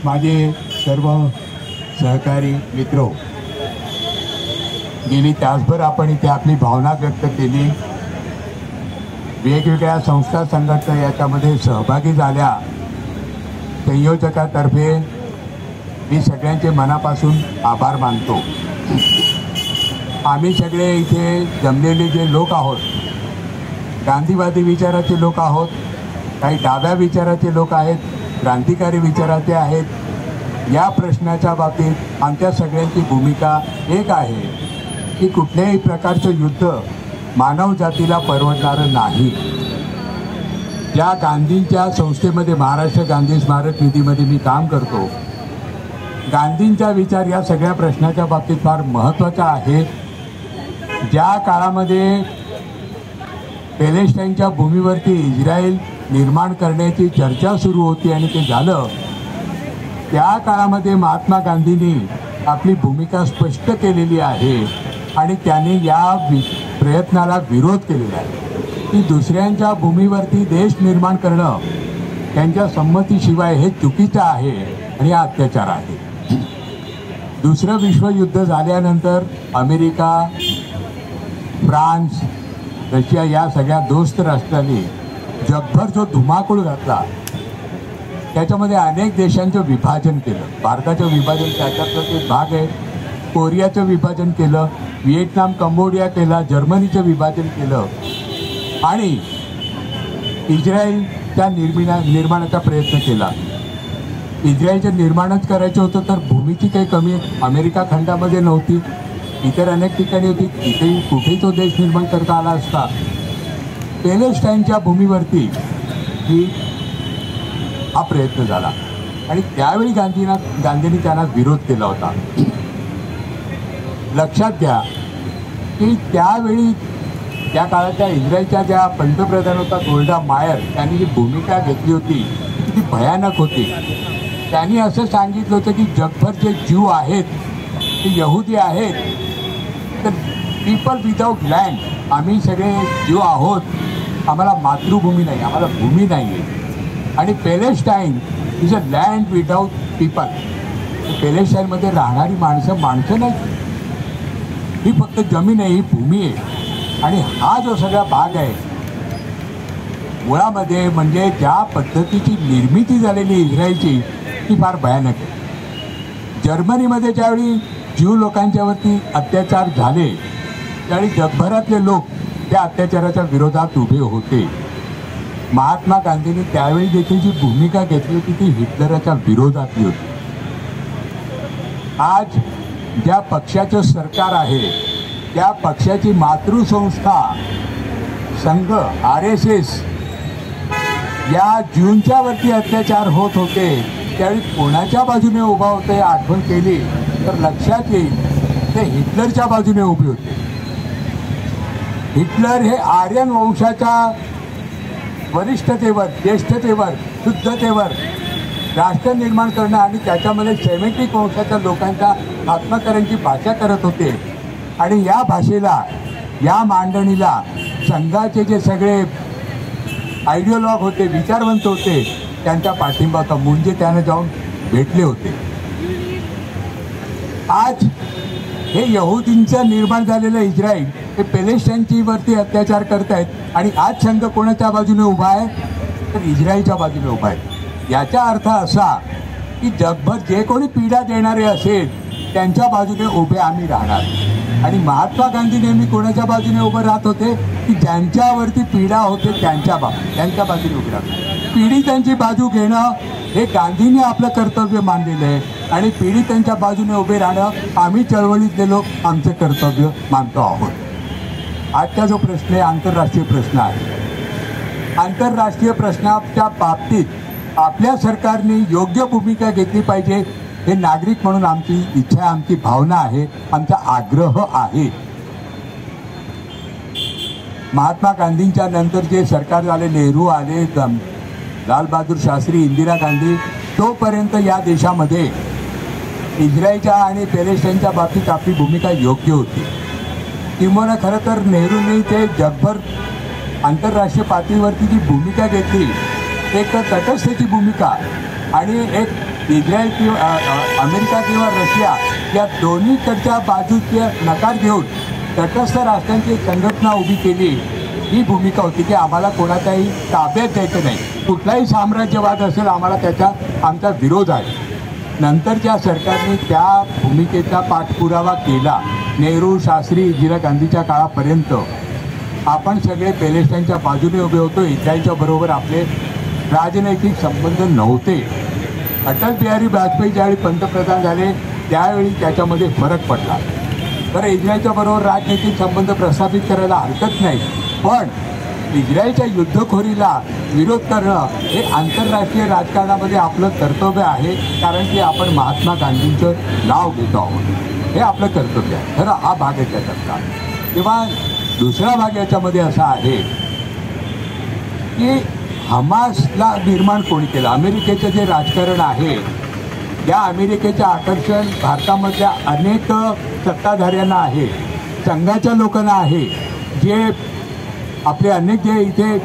माझे सर्व सहकारी मित्र, गेली तासभर आपण इथे आपली भावना व्यक्त केली. वेगवेगळ्या संस्था संघटना याच्यामध्ये सहभागी झाल्या. संयोजकातर्फे मी सगळ्यांचे मनापासून आभार मानतो. आम्ही सगळे इथे जमलेले जे लोक आहोत, गांधीवादी विचाराचे लोक आहोत, काही डाव्या विचाराचे लोक आहेत, क्रांतिकारी विचाराचे आहेत. या प्रश्नाच्या बाबतीत आमच्या सगळ्यांची भूमिका एक आहे की कुठल्याही प्रकारचं युद्ध मानव जातीला परवडणारं नाही. ज्या गांधींच्या संस्थेमध्ये, महाराष्ट्र गांधी स्मारक निधीमध्ये मी काम करतो, गांधींचा विचार या सगळ्या प्रश्नाच्या बाबतीत फार महत्त्वाचा आहे. ज्या काळामध्ये पॅलेस्टाईनच्या भूमीवरती इस्रायल निर्माण करण्याची चर्चा सुरू होती आणि ते झालं, त्या काळामध्ये महात्मा गांधींनी आपली भूमिका स्पष्ट केलेली आहे आणि त्यांनी या प्रयत्नाला विरोध केलेला आहे की दुसऱ्यांच्या भूमीवरती देश निर्माण करणं त्यांच्या संमतीशिवाय हे चुकीचं आहे आणि हा अत्याचार आहे. दुसरं विश्वयुद्ध झाल्यानंतर अमेरिका, फ्रान्स, रशिया या सगळ्या दोस्त राष्ट्रांनी जगभर जो धुमाकूळ घातला, त्याच्यामध्ये अनेक देशांचं विभाजन केलं. भारताचं विभाजन त्याच्यातलं एक भाग आहे. कोरियाचं विभाजन केलं, व्हिएतनाम, कंबोडिया केला, जर्मनीचं विभाजन केलं आणि इस्रायलच्या निर्माणाचा प्रयत्न केला. इस्रायलचं निर्माणच करायचं होतं तर भूमीची काही कमी अमेरिका खंडामध्ये नव्हती, इतर अनेक ठिकाणी होती. तिथेही कुठेही तो देश निर्माण करता आला असता. पॅलेस्टाईनच्या भूमीवरती हा प्रयत्न झाला आणि त्यावेळी गांधींनी त्यांना विरोध केला होता. लक्षात घ्या की त्यावेळी त्या काळाच्या इस्रायलच्या ज्या पंतप्रधान होता गोल्डा मायर, त्यांनी जी भूमिका घेतली होती ती भयानक होती. त्यांनी असं सांगितलं होतं की जगभर जे जीव आहेत, ते यहुदी आहेत, तर पीपल विदाऊट लँड, आम्ही सगळे जीव आहोत, आम्हाला मातृभूमी नाही, आम्हाला भूमी नाही आहे. आणि Palestine is a land without people. पॅलेस्टाईनमध्ये राहणारी माणसं नाही, ही फक्त जमीन आहे, ही भूमी आहे. आणि हा जो सगळा भाग आहे मुळामध्ये म्हणजे ज्या पद्धतीची निर्मिती झालेली इस्रायलची ती फार भयानक आहे. जर्मनीमध्ये ज्यावेळी ज्यू लोकांच्यावरती अत्याचार झाले त्यावेळी जगभरातले लोक त्या अत्याचाराच्या विरोधात उभे होते. महात्मा गांधींनी त्यावेळी देखील जी भूमिका घेतली होती ती हिटलरच्या विरोधातली होती. आज ज्या पक्षाचं सरकार आहे त्या पक्षाची मातृसंस्था संघ RSS या ज्यूंच्यावरती अत्याचार होत होते त्यावेळी कोणाच्या बाजूने उभा होते आठवण केली तर लक्षात येईल ते हिटलरच्या बाजूने उभे होते. हिटलर हे आर्यन वंशाच्या वरिष्ठतेवर, ज्येष्ठतेवर, शुद्धतेवर राष्ट्र निर्माण करणं आणि त्याच्यामध्ये सेमेटिक वंशाच्या लोकांच्या आत्मकरणाची भाषा करत होते. आणि या भाषेला, या मांडणीला संघाचे जे सगळे आयडिओलॉग होते, विचारवंत होते, त्यांचा पाठिंबा होता. म्हणजे त्यानं जाऊन भेटले होते. आज हे यहुदींचं निर्माण झालेलं इस्रायल हे पॅलेस्टाईनची वरती अत्याचार करतायत आणि आज संघ कोणाच्या बाजूने उभा आहे तर इस्रायलच्या बाजूने उभा आहे. याचा अर्थ असा की जगभर जे कोणी पीडा देणारे असेल त्यांच्या बाजूने उभे आम्ही राहणार. आणि महात्मा गांधी नेहमी कोणाच्या बाजूने उभे राहत होते की ज्यांच्यावरती पीडा होते त्यांच्या बाजूने उभे राहतात. पीडितांची बाजू घेणं हे गांधींनी आपलं कर्तव्य मानलेलं आहे आणि पीडितांच्या बाजूने उभे राहणं आम्ही चळवळीतले लोक आमचं कर्तव्य मानतो आहोत. आजचा जो प्रश्न आहे आंतरराष्ट्रीय प्रश्न आहे. आंतरराष्ट्रीय प्रश्नाच्या बाबतीत आपल्या सरकारने योग्य भूमिका घेतली पाहिजे हे नागरिक म्हणून आमची इच्छा, आमची भावना आहे, आमचा आग्रह आहे. महात्मा गांधींच्या नंतर जे सरकार झाले, नेहरू आले, लाल बहादूर शास्त्री, इंदिरा गांधी, तोपर्यंत या देशामध्ये इस्रायलच्या आणि पॅलेस्टाईनच्या बाबतीत आपली भूमिका योग्य होती. किंवा खरं तर नेहरूंनी ते जगभर आंतरराष्ट्रीय पातळीवरती जी भूमिका घेतली, एक तटस्थतेची भूमिका आणि एक इस्रायल किंवा अमेरिका किंवा रशिया या दोन्हीकडच्या बाजूचे नकार घेऊन तटस्थ राष्ट्रांची एक संघटना उभी केली. ही भूमिका होती की आम्हाला कोणाचाही ताब्यात द्यायचं नाही, कुठलाही साम्राज्यवाद असेल आम्हाला आमचा विरोध आहे. नंतरच्या सरकारने त्या भूमिकेचा पाठपुरावा केला. नेहरू, शास्त्री, इंदिरा गांधीच्या काळापर्यंत आपण सगळे पॅलेस्टाईनच्या बाजूने उभे होतो. इस्रायलच्या बरोबर आपले राजनैतिक संबंध नव्हते. अटल बिहारी वाजपेयी ज्यावेळी पंतप्रधान झाले त्यावेळी त्याच्यामध्ये फरक पडला. तर इस्रायलच्या बरोबर राजनैतिक संबंध प्रस्थापित करायला हरकत नाही, पण इस्रायलच्या युद्धखोरीला विरोध करणं हे आंतरराष्ट्रीय राजकारणामध्ये आपलं कर्तव्य आहे. कारण की आपण महात्मा गांधींचं नाव घेतो आहोत, हे आपलं कर्तव्य आहे. खरं हा भाग आहे त्याच्यातला. तेव्हा दुसरा भाग याच्यामध्ये असा आहे की हमासला निर्माण कोणी केलं. अमेरिकेचं जे राजकारण आहे या अमेरिकेचं आकर्षण भारतामधल्या अनेक सत्ताधाऱ्यांना आहे, संघाच्या लोकांना आहे, जे आपले अनेक जे इथे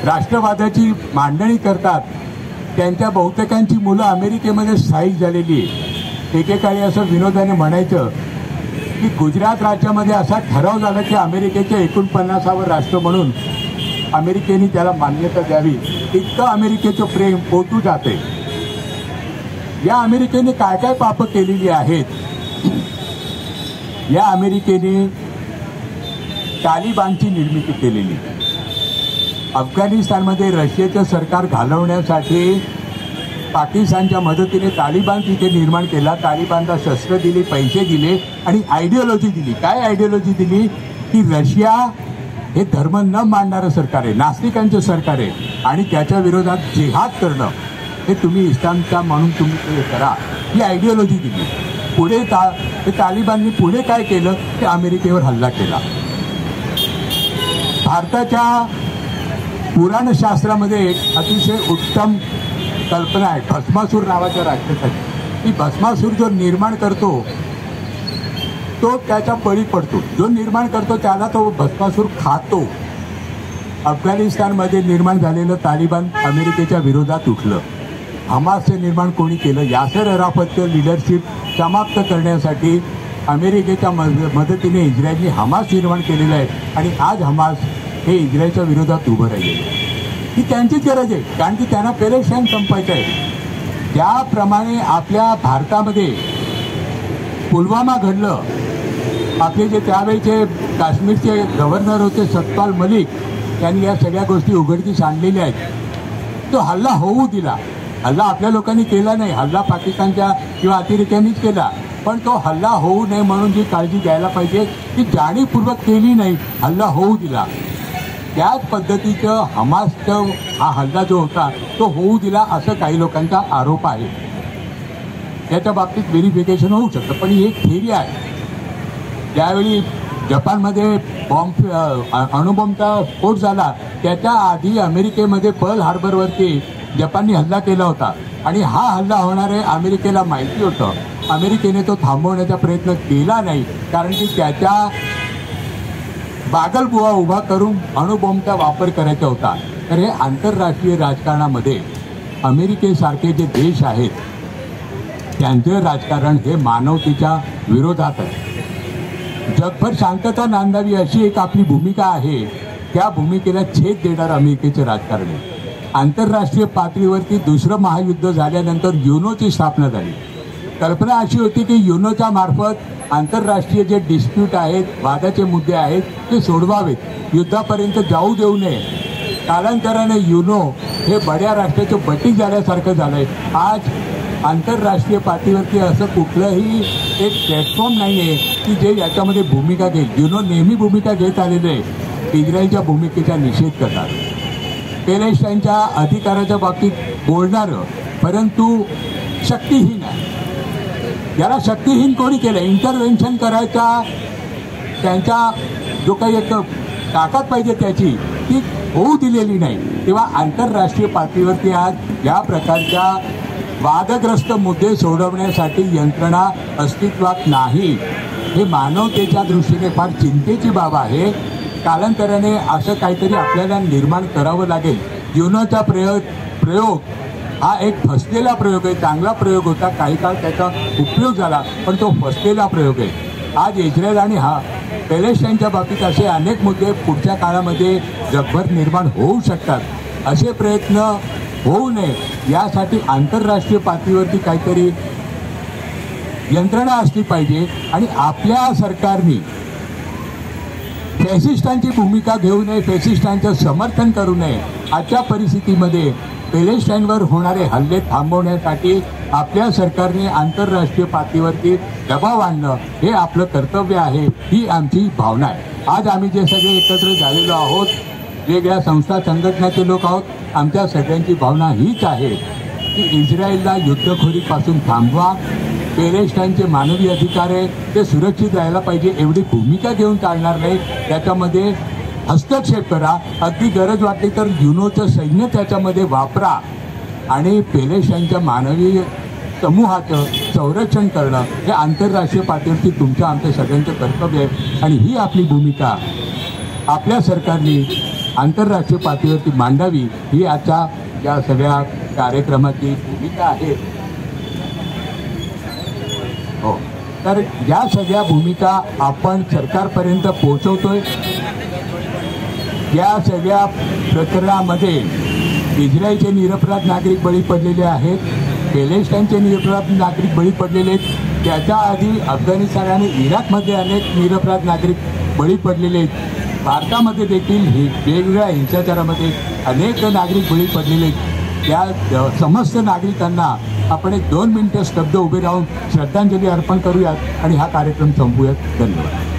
राष्ट्रवादाची मांडणी करतात त्यांच्या बहुतेकांची मुलं अमेरिकेमध्ये स्थायिक झालेली आहे. एकेकाळी असं विनोदाने म्हणायचं की गुजरात राज्यामध्ये असा ठराव झाला की अमेरिकेचे 49वे राष्ट्र म्हणून अमेरिकेने त्याला मान्यता द्यावी. इतकं अमेरिकेचं प्रेम पोचू जाते. या अमेरिकेने काय काय पापं केलेली आहेत. या अमेरिकेने तालिबानची निर्मिती केलेली. अफगाणिस्तानमध्ये रशियाचं सरकार घालवण्यासाठी पाकिस्तानच्या मदतीने तालिबान तिथे निर्माण केला. तालिबानला शस्त्र दिली, पैसे दिले आणि आयडिओलॉजी दिली. काय आयडिओलॉजी दिली की रशिया हे धर्म न मानणारं सरकार आहे, नास्तिकांचं सरकार आहे आणि त्याच्या विरोधात जिहाद करणं हे तुम्ही इस्लामचा म्हणून तुम्ही ते करा, ही आयडिओलॉजी दिली. पुढे तालिबाननी पुढे काय केलं ते अमेरिकेवर हल्ला केला. भारताच्या पुराणशास्त्रामध्ये एक अतिशय उत्तम कल्पना आहे भस्मासूर नावाच्या राक्षसाची. ही भस्मासूर जो निर्माण करतो तो त्याच्या बळी पडतो. जो निर्माण करतो त्याला तो भस्मासूर खातो. अफगाणिस्तानमध्ये निर्माण झालेलं तालिबान अमेरिकेच्या विरोधात उठलं. हमासचं निर्माण कोणी केलं? यासर अराफतचं लिडरशिप समाप्त करण्यासाठी अमेरिकेच्या मदतीने इस्रायलने हमास निर्माण केलेलं आहे आणि आज हमास हे इस्रायलच्या विरोधात उभं राहिलेलं आहे. ही त्यांचीच गरज आहे, कारण की त्यांना पॅलेस्टाईन संपवायचं आहे. त्याप्रमाणे आपल्या भारतामध्ये पुलवामा घडलं. आपले जे त्यावेळेचे काश्मीरचे गव्हर्नर होते सतपाल मलिक, त्यांनी या सगळ्या गोष्टी उघडकीस आणलेल्या आहेत. तो हल्ला होऊ दिला. हल्ला आपल्या लोकांनी केला नाही, हल्ला पाकिस्तानच्या किंवा अतिरेक्यांनीच केला. पण तो हल्ला होऊ नये म्हणून जी काळजी घ्यायला पाहिजे ती जाणीवपूर्वक केली नाही, हल्ला होऊ दिला. त्याच पद्धतीचं हमासचं हा हल्ला जो होता तो होऊ दिला असं काही लोकांचा आरोप आहे. त्याच्या बाबतीत व्हेरिफिकेशन होऊ शकतं, पण ही एक थिअरी आहे. ज्यावेळी जपानमध्ये अणुबॉम्बचा स्फोट झाला त्याच्या आधी अमेरिकेमध्ये पर्ल हार्बरवरती जपानने हल्ला केला होता आणि हा हल्ला होणार आहे अमेरिकेला माहिती होतं. अमेरिकेने तो थांबवण्याचा प्रयत्न केला नाही, कारण की त्याच्या बागलबुवा उभा करून अणुबॉम्बचा वापर करायचा होता. तर हे आंतरराष्ट्रीय राजकारणामध्ये अमेरिकेसारखे जे देश आहेत त्यांचे राजकारण हे मानवतेच्या विरोधात आहे. जगभर शांतता नांदावी अशी एक आपली भूमिका आहे. त्या भूमिकेला छेद देणारं अमेरिकेचं राजकारण आहे. आंतरराष्ट्रीय पातळीवरती दुसरं महायुद्ध झाल्यानंतर युनोची स्थापना झाली. कल्पना अशी होती की युनोच्या मार्फत आंतरराष्ट्रीय जे डिस्प्यूट आहेत, वादाचे मुद्दे आहेत ते सोडवावेत, युद्धापर्यंत जाऊ देऊ नये. कालांतराने युनो हे बड्या राष्ट्राचं बटीक झाल्यासारखं झालं आहे. आज आंतरराष्ट्रीय पातळीवरती असं कुठलंही एक प्लॅटफॉर्म नाही आहे की जे याच्यामध्ये भूमिका घेईल. युनो नेहमी भूमिका घेत आलेले आहे, इस्रायलच्या भूमिकेचा निषेध करणार, पॅलेस्टाईनच्या अधिकाराच्या बाबतीत बोलणारं, परंतु शक्तिहीन आहे. याला शक्तिहीन कोणी केलं? इंटरव्हेन्शन करायचा त्यांचा जो काही एक ताकद पाहिजे त्याची ती होऊ दिलेली नाही. तेव्हा आंतरराष्ट्रीय पातळीवरती आज या प्रकारच्या वादग्रस्त मुद्दे सोडवण्यासाठी यंत्रणा अस्तित्वात नाही. हे मानवतेच्या दृष्टीने फार चिंतेची बाब आहे. कालांतराने असं काहीतरी आपल्याला निर्माण करावं लागेल. युनोचा प्रयोग हा एक फसलेला प्रयोग आहे. चांगला प्रयोग होता, काही काळ त्याचा उपयोग झाला, पण तो फसलेला प्रयोग आहे. आज इस्रायल आणि पॅलेस्टाईनच्या बाबतीत असे अनेक मुद्दे पुढच्या काळामध्ये जगभर निर्माण होऊ शकतात. असे प्रयत्न होऊ नये यासाठी आंतरराष्ट्रीय पातळीवरती काहीतरी यंत्रणा असली पाहिजे. आणि आपल्या सरकारने फॅसिस्टांची भूमिका घेऊ नये, फॅसिस्टांचं समर्थन करू नये. आजच्या परिस्थितीमध्ये पॅलेस्टाईनवर होणारे हल्ले थांबवण्यासाठी आपल्या सरकारने आंतरराष्ट्रीय पातळीवरती दबाव आणणं हे आपलं कर्तव्य आहे, ही आमची भावना आहे. आज आम्ही जे सगळे एकत्र झालेलो आहोत, वेगळ्या संस्था संघटनाचे लोक आहोत, आमच्या सगळ्यांची भावना हीच आहे की इस्रायलला युद्धखोरीपासून थांबवा. पॅलेस्टाईनचे मानवी अधिकार आहे ते सुरक्षित राहायला पाहिजे एवढी भूमिका घेऊन चालणार नाही. त्याच्यामध्ये हस्तक्षेप करा, अगदी गरज वाटली तर युनोचं सैन्य त्याच्यामध्ये वापरा आणि पॅलेस्टाईनच्या मानवी समूहाचं संरक्षण करणं हे आंतरराष्ट्रीय पातळीवरती तुमचं आमच्या सगळ्यांचं कर्तव्य आहे. आणि ही आपली भूमिका आपल्या सरकारने आंतरराष्ट्रीय पातळीवरती मांडावी, ही आजच्या या सगळ्या कार्यक्रमाची भूमिका आहे. हो, तर या सगळ्या भूमिका आपण सरकारपर्यंत पोहोचवतोय. या सगळ्या प्रकरणामध्ये इस्रायलचे निरपराध नागरिक बळी पडलेले आहेत, पॅलेस्टाईनचे निरपराध नागरिक बळी पडलेले आहेत. त्याच्या आधी अफगाणिस्तान आणि इराकमध्ये अनेक निरपराध नागरिक बळी पडलेले आहेत. भारतामध्ये देखील वेगवेगळ्या हिंसाचारामध्ये अनेक नागरिक बळी पडलेले आहेत. त्या समस्त नागरिकांना आपण एक 2 मिनिटं स्तब्ध उभे राहून श्रद्धांजली अर्पण करूयात आणि हा कार्यक्रम संपवूयात. धन्यवाद.